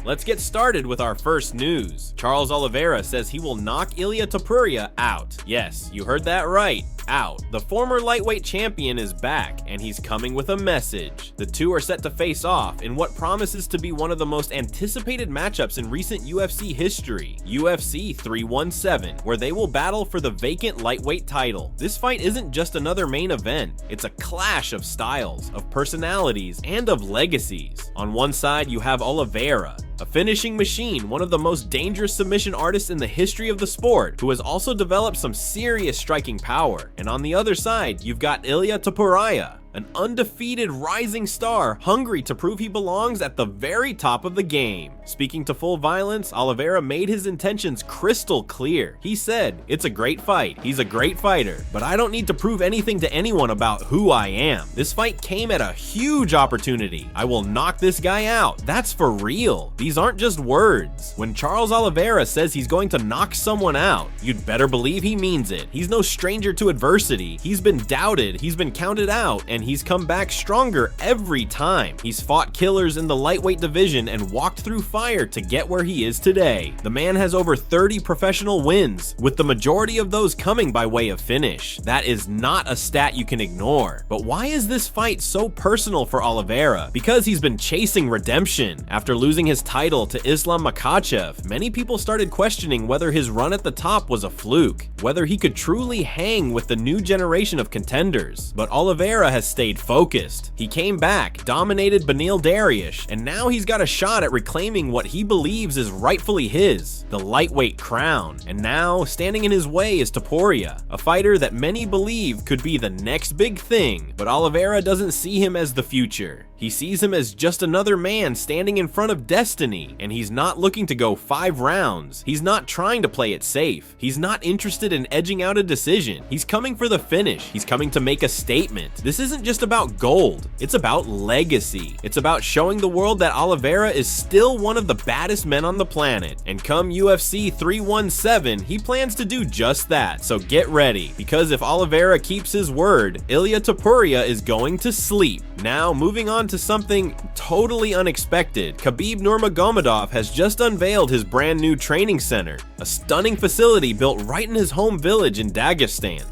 Let's get started with our first news. Charles Oliveira says he will knock Ilia Topuria out. Yes, you heard that right. Out. The former lightweight champion is back, and he's coming with a message. The two are set to face off in what promises to be one of the most anticipated matchups in recent UFC history, UFC 317, where they will battle for the vacant lightweight title. This fight isn't just another main event, it's a clash of styles, of personalities, and of legacies. On one side, you have Oliveira, a finishing machine, one of the most dangerous submission artists in the history of the sport, who has also developed some serious striking power. And on the other side, you've got Ilia Topuria, an undefeated rising star, hungry to prove he belongs at the very top of the game. Speaking to Full Violence, Oliveira made his intentions crystal clear. He said, "It's a great fight. He's a great fighter, but I don't need to prove anything to anyone about who I am. This fight came at a huge opportunity. I will knock this guy out. That's for real. These aren't just words." When Charles Oliveira says he's going to knock someone out, you'd better believe he means it. He's no stranger to adversity. He's been doubted, he's been counted out, and he's come back stronger every time. He's fought killers in the lightweight division and walked through fire to get where he is today. The man has over 30 professional wins, with the majority of those coming by way of finish. That is not a stat you can ignore. But why is this fight so personal for Oliveira? Because he's been chasing redemption. After losing his title to Islam Makhachev, many people started questioning whether his run at the top was a fluke, whether he could truly hang with the new generation of contenders. But Oliveira has stayed focused. He came back, dominated Beneil Dariush, and now he's got a shot at reclaiming what he believes is rightfully his, the lightweight crown. And now, standing in his way is Topuria, a fighter that many believe could be the next big thing, but Oliveira doesn't see him as the future. He sees him as just another man standing in front of destiny, and he's not looking to go 5 rounds. He's not trying to play it safe. He's not interested in edging out a decision. He's coming for the finish. He's coming to make a statement. This isn't just about gold. It's about legacy. It's about showing the world that Oliveira is still one of the baddest men on the planet. And come UFC 317, he plans to do just that. So get ready, because if Oliveira keeps his word, Ilia Topuria is going to sleep. Now, moving on to something totally unexpected, Khabib Nurmagomedov has just unveiled his brand new training center, a stunning facility built right in his home village in Dagestan.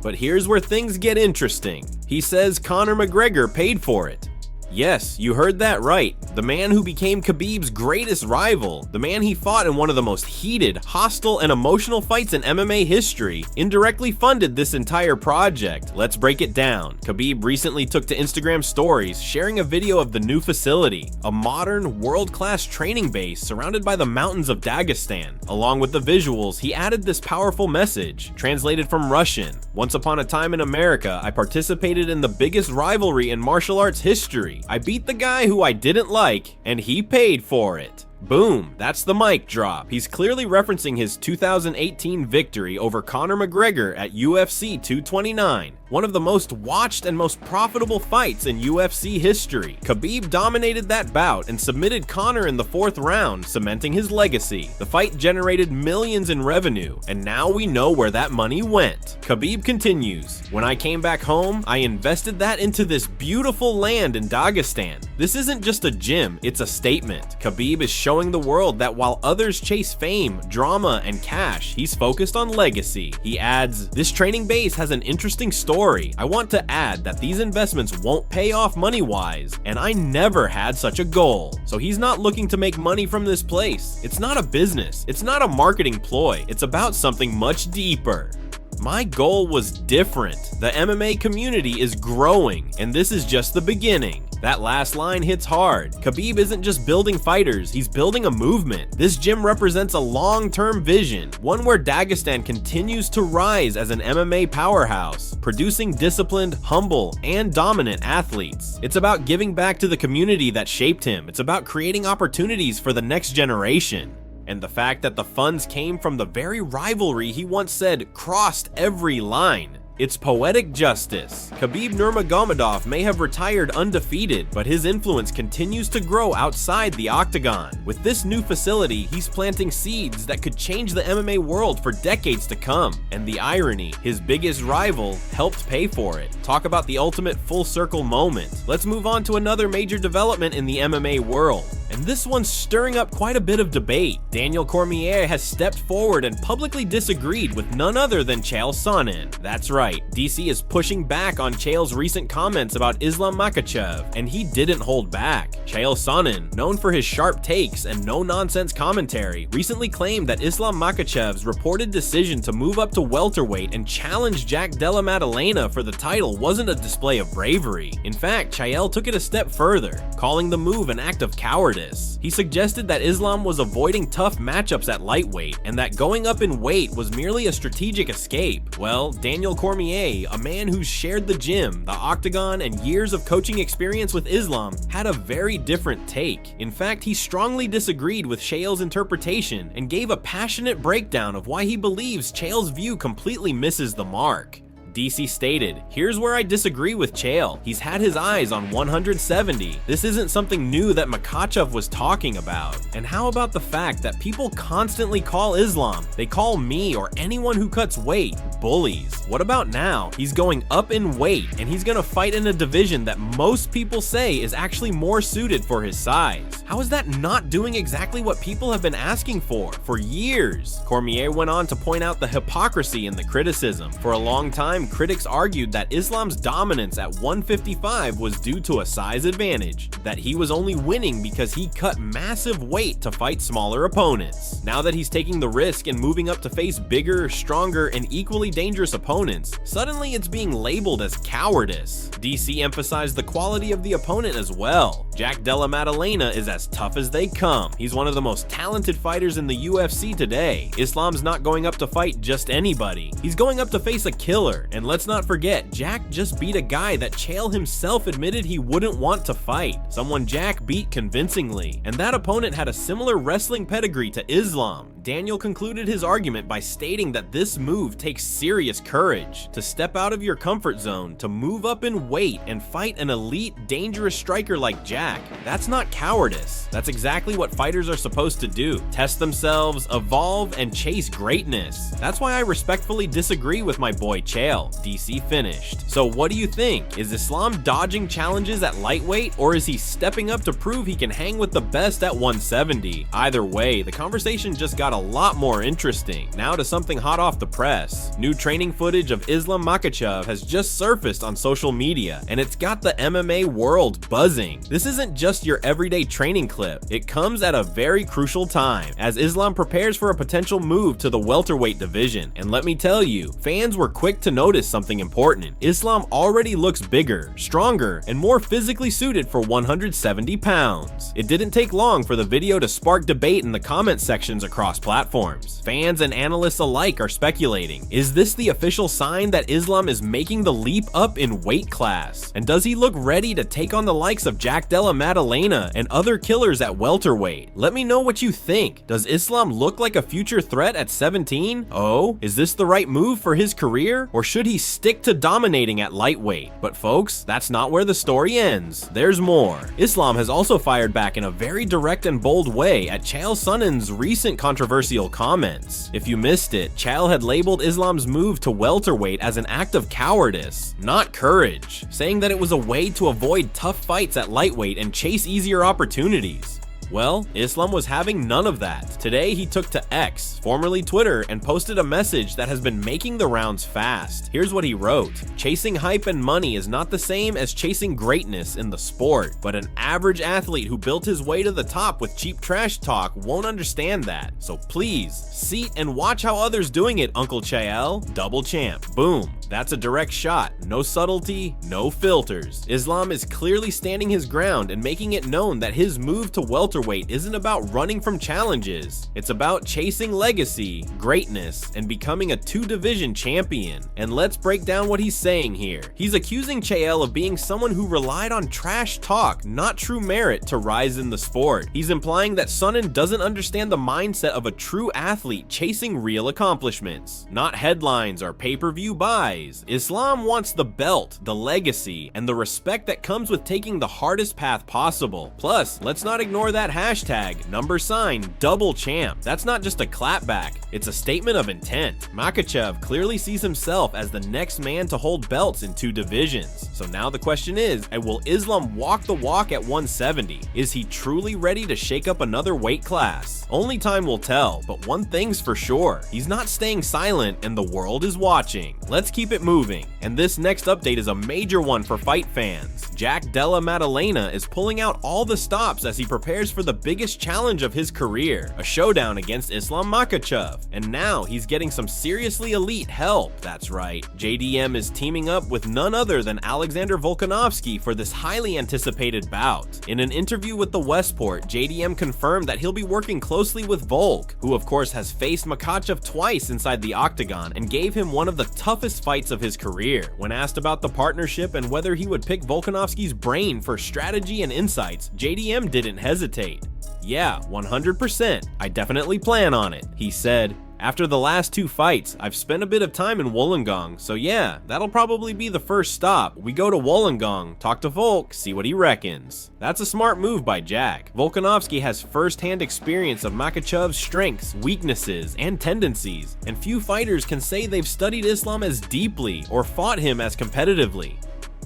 But here's where things get interesting. He says Conor McGregor paid for it. Yes, you heard that right. The man who became Khabib's greatest rival, the man he fought in one of the most heated, hostile, and emotional fights in MMA history, indirectly funded this entire project. Let's break it down. Khabib recently took to Instagram stories, sharing a video of the new facility, a modern, world-class training base surrounded by the mountains of Dagestan. Along with the visuals, he added this powerful message, translated from Russian. "Once upon a time in America, I participated in the biggest rivalry in martial arts history. I beat the guy who I didn't like, and he paid for it." Boom, that's the mic drop. He's clearly referencing his 2018 victory over Conor McGregor at UFC 229, one of the most watched and most profitable fights in UFC history. Khabib dominated that bout and submitted Conor in the 4th round, cementing his legacy. The fight generated millions in revenue, and now we know where that money went. Khabib continues, "When I came back home, I invested that into this beautiful land in Dagestan. This isn't just a gym, it's a statement." Khabib is showing the world that while others chase fame, drama, and cash, he's focused on legacy. He adds, "This training base has an interesting story. I want to add that these investments won't pay off money-wise, and I never had such a goal." So he's not looking to make money from this place. It's not a business. It's not a marketing ploy. It's about something much deeper. "My goal was different. The MMA community is growing, and this is just the beginning." That last line hits hard. Khabib isn't just building fighters, he's building a movement. This gym represents a long-term vision, one where Dagestan continues to rise as an MMA powerhouse, producing disciplined, humble, and dominant athletes. It's about giving back to the community that shaped him. It's about creating opportunities for the next generation. And the fact that the funds came from the very rivalry he once said crossed every line. It's poetic justice. Khabib Nurmagomedov may have retired undefeated, but his influence continues to grow outside the octagon. With this new facility, he's planting seeds that could change the MMA world for decades to come. And the irony, his biggest rival helped pay for it. Talk about the ultimate full circle moment. Let's move on to another major development in the MMA world. And this one's stirring up quite a bit of debate. Daniel Cormier has stepped forward and publicly disagreed with none other than Chael Sonnen. That's right, DC is pushing back on Chael's recent comments about Islam Makhachev, and he didn't hold back. Chael Sonnen, known for his sharp takes and no-nonsense commentary, recently claimed that Islam Makhachev's reported decision to move up to welterweight and challenge Jack Della Maddalena for the title wasn't a display of bravery. In fact, Chael took it a step further, calling the move an act of cowardice. He suggested that Islam was avoiding tough matchups at lightweight, and that going up in weight was merely a strategic escape. Well, Daniel Cormier, a man who's shared the gym, the octagon, and years of coaching experience with Islam, had a very different take. In fact, he strongly disagreed with Chael's interpretation and gave a passionate breakdown of why he believes Chael's view completely misses the mark. DC stated, "Here's where I disagree with Chael. He's had his eyes on 170. This isn't something new that Makhachev was talking about. And how about the fact that people constantly call Islam, they call me or anyone who cuts weight, bullies? What about now? He's going up in weight and he's gonna fight in a division that most people say is actually more suited for his size. How is that not doing exactly what people have been asking for years?" Cormier went on to point out the hypocrisy in the criticism. For a long time, critics argued that Islam's dominance at 155 was due to a size advantage, that he was only winning because he cut massive weight to fight smaller opponents. Now that he's taking the risk and moving up to face bigger, stronger, and equally dangerous opponents, suddenly it's being labeled as cowardice. DC emphasized the quality of the opponent as well. Jack Della Maddalena is as tough as they come. He's one of the most talented fighters in the UFC today. Islam's not going up to fight just anybody. He's going up to face a killer. And let's not forget, Jack just beat a guy that Chael himself admitted he wouldn't want to fight. Someone Jack beat convincingly. And that opponent had a similar wrestling pedigree to Islam. Daniel concluded his argument by stating that this move takes serious courage. To step out of your comfort zone, to move up in weight and fight an elite, dangerous striker like Jack, that's not cowardice. That's exactly what fighters are supposed to do. Test themselves, evolve, and chase greatness. That's why I respectfully disagree with my boy Chael. DC finished. So what do you think? Is Islam dodging challenges at lightweight, or is he stepping up to prove he can hang with the best at 170? Either way, the conversation just got a lot more interesting. Now to something hot off the press. New training footage of Islam Makhachev has just surfaced on social media, and it's got the MMA world buzzing. This isn't just your everyday training clip. It comes at a very crucial time, as Islam prepares for a potential move to the welterweight division. And let me tell you, fans were quick to notice something important. Islam already looks bigger, stronger, and more physically suited for 170 pounds. It didn't take long for the video to spark debate in the comment sections across platforms. Fans and analysts alike are speculating, is this the official sign that Islam is making the leap up in weight class? And does he look ready to take on the likes of Jack Della Maddalena and other killers at welterweight? Let me know what you think. Does Islam look like a future threat at 17? Oh, is this the right move for his career? Or should he stick to dominating at lightweight? But folks, that's not where the story ends. There's more. Islam has also fired back in a very direct and bold way at Chael Sonnen's recent controversial comments. If you missed it, Chael had labeled Islam's move to welterweight as an act of cowardice, not courage, saying that it was a way to avoid tough fights at lightweight and chase easier opportunities. Well, Islam was having none of that. Today, he took to X, formerly Twitter, and posted a message that has been making the rounds fast. Here's what he wrote. Chasing hype and money is not the same as chasing greatness in the sport, but an average athlete who built his way to the top with cheap trash talk won't understand that. So please, seat and watch how others doing it, Uncle Chael. Double champ. Boom. That's a direct shot. No subtlety, no filters. Islam is clearly standing his ground and making it known that his move to welterweight isn't about running from challenges. It's about chasing legacy, greatness, and becoming a two-division champion. And let's break down what he's saying here. He's accusing Chael of being someone who relied on trash talk, not true merit, to rise in the sport. He's implying that Sonnen doesn't understand the mindset of a true athlete chasing real accomplishments, not headlines or pay-per-view buys. Guys, Islam wants the belt, the legacy, and the respect that comes with taking the hardest path possible. Plus, let's not ignore that hashtag, #, double champ. That's not just a clapback, it's a statement of intent. Makhachev clearly sees himself as the next man to hold belts in 2 divisions. So now the question is, will Islam walk the walk at 170? Is he truly ready to shake up another weight class? Only time will tell, but one thing's for sure, he's not staying silent and the world is watching. Let's keep it moving, and this next update is a major one for fight fans. Jack Della Maddalena is pulling out all the stops as he prepares for the biggest challenge of his career, a showdown against Islam Makhachev. And now he's getting some seriously elite help. That's right, JDM is teaming up with none other than Alexander Vulcganowski for this highly anticipated bout. In an interview with the Westport, JDM confirmed that he'll be working closely with Volk, who of course has faced Makhachev twice inside the octagon and gave him one of the toughest fights of his career. When asked about the partnership and whether he would pick Vulcganowski's brain for strategy and insights, JDM didn't hesitate. "Yeah, 100%. I definitely plan on it," he said. "After the last 2 fights, I've spent a bit of time in Wollongong, so yeah, that'll probably be the first stop. We go to Wollongong, talk to Volk, see what he reckons." That's a smart move by Jack. Vulcganowski has first-hand experience of Makhachev's strengths, weaknesses, and tendencies, and few fighters can say they've studied Islam as deeply or fought him as competitively.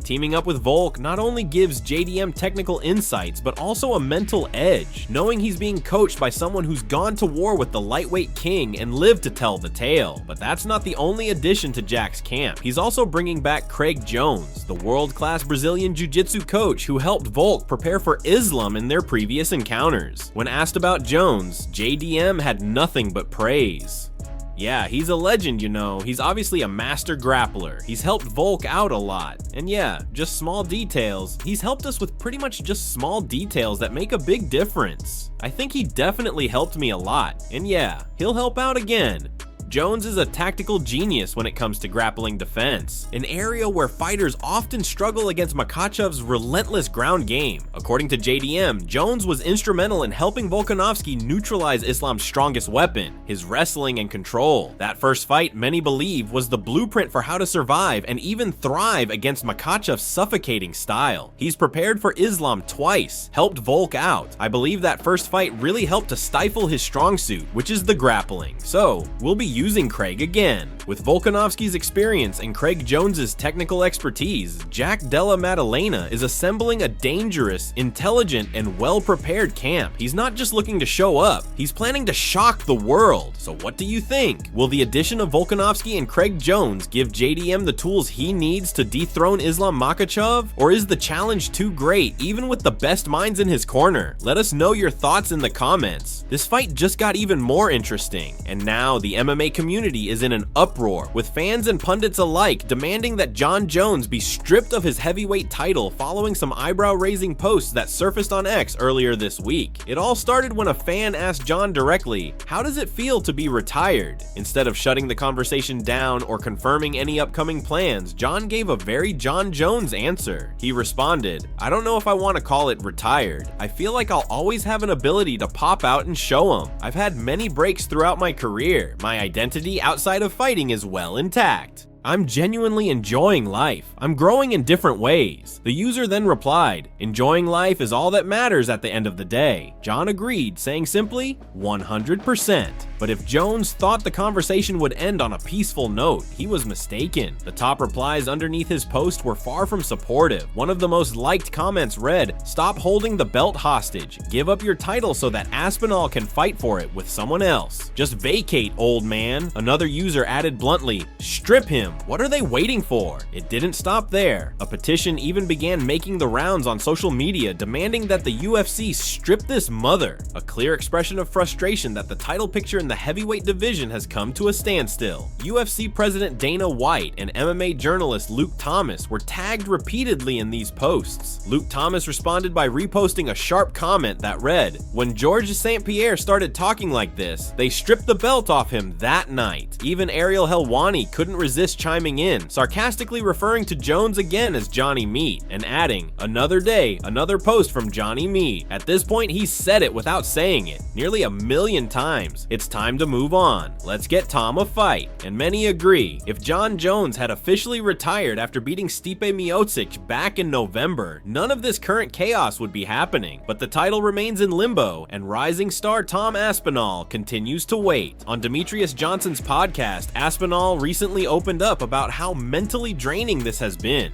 Teaming up with Volk not only gives JDM technical insights, but also a mental edge, knowing he's being coached by someone who's gone to war with the lightweight king and lived to tell the tale. But that's not the only addition to Jack's camp. He's also bringing back Craig Jones, the world-class Brazilian jiu-jitsu coach who helped Volk prepare for Islam in their previous encounters. When asked about Jones, JDM had nothing but praise. "Yeah, he's a legend, you know. He's obviously a master grappler. He's helped Volk out a lot. And yeah, just small details. He's helped us with pretty much just small details that make a big difference. I think he definitely helped me a lot. And yeah, he'll help out again." Jones is a tactical genius when it comes to grappling defense, an area where fighters often struggle against Makhachev's relentless ground game. According to JDM, Jones was instrumental in helping Vulcganowski neutralize Islam's strongest weapon, his wrestling and control. That first fight, many believe, was the blueprint for how to survive and even thrive against Makhachev's suffocating style. He's prepared for Islam twice, helped Volk out. I believe that first fight really helped to stifle his strong suit, which is the grappling. So, we'll be using Craig again. With Vulcganowski's experience and Craig Jones's technical expertise, Jack Della Maddalena is assembling a dangerous, intelligent, and well-prepared camp. He's not just looking to show up, he's planning to shock the world. So what do you think? Will the addition of Vulcganowski and Craig Jones give JDM the tools he needs to dethrone Islam Makhachev? Or is the challenge too great, even with the best minds in his corner? Let us know your thoughts in the comments. This fight just got even more interesting, and now the MMA community is in an uproar, with fans and pundits alike demanding that Jon Jones be stripped of his heavyweight title following some eyebrow-raising posts that surfaced on X earlier this week. It all started when a fan asked Jon directly, "How does it feel to be retired?" Instead of shutting the conversation down or confirming any upcoming plans, Jon gave a very Jon Jones answer. He responded, "I don't know if I want to call it retired. I feel like I'll always have an ability to pop out and show them. I've had many breaks throughout my career. My identity outside of fighting is well intact. I'm genuinely enjoying life. I'm growing in different ways." The user then replied, "Enjoying life is all that matters at the end of the day." Jon agreed, saying simply, 100%. But if Jones thought the conversation would end on a peaceful note, he was mistaken. The top replies underneath his post were far from supportive. One of the most liked comments read, "Stop holding the belt hostage. Give up your title so that Aspinall can fight for it with someone else. Just vacate, old man." Another user added bluntly, "Strip him. What are they waiting for?" It didn't stop there. A petition even began making the rounds on social media demanding that the UFC strip this mother. A clear expression of frustration that the title picture in the heavyweight division has come to a standstill. UFC President Dana White and MMA journalist Luke Thomas were tagged repeatedly in these posts. Luke Thomas responded by reposting a sharp comment that read, "When Georges St. Pierre started talking like this, they stripped the belt off him that night. Even Ariel Helwani couldn't resist chiming in, sarcastically referring to Jones again as Johnny Meat, and adding, "Another day, another post from Johnny Meat." At this point, he said it without saying it, nearly 1,000,000 times. It's time to move on. Let's get Tom a fight. And many agree. If Jon Jones had officially retired after beating Stipe Miocic back in November, none of this current chaos would be happening. But the title remains in limbo, and rising star Tom Aspinall continues to wait. On Demetrius Johnson's podcast, Aspinall recently opened up about how mentally draining this has been.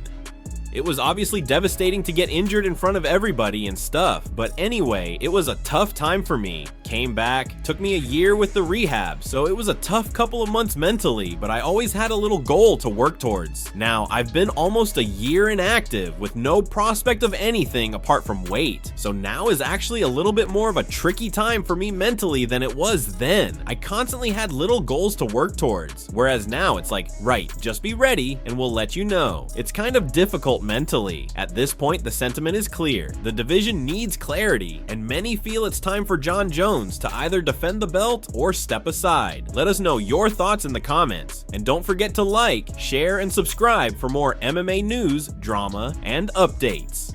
It was obviously devastating to get injured in front of everybody and stuff, but anyway, it was a tough time for me. Came back, took me a year with the rehab, so it was a tough couple of months mentally, but I always had a little goal to work towards. Now, I've been almost a year inactive with no prospect of anything apart from weight, so now is actually a little bit more of a tricky time for me mentally than it was then. I constantly had little goals to work towards, whereas now it's like, right, just be ready and we'll let you know. It's kind of difficult mentally. At this point, the sentiment is clear. The division needs clarity, and many feel it's time for Jon Jones to either defend the belt or step aside. Let us know your thoughts in the comments, and don't forget to like, share, and subscribe for more MMA news, drama, and updates.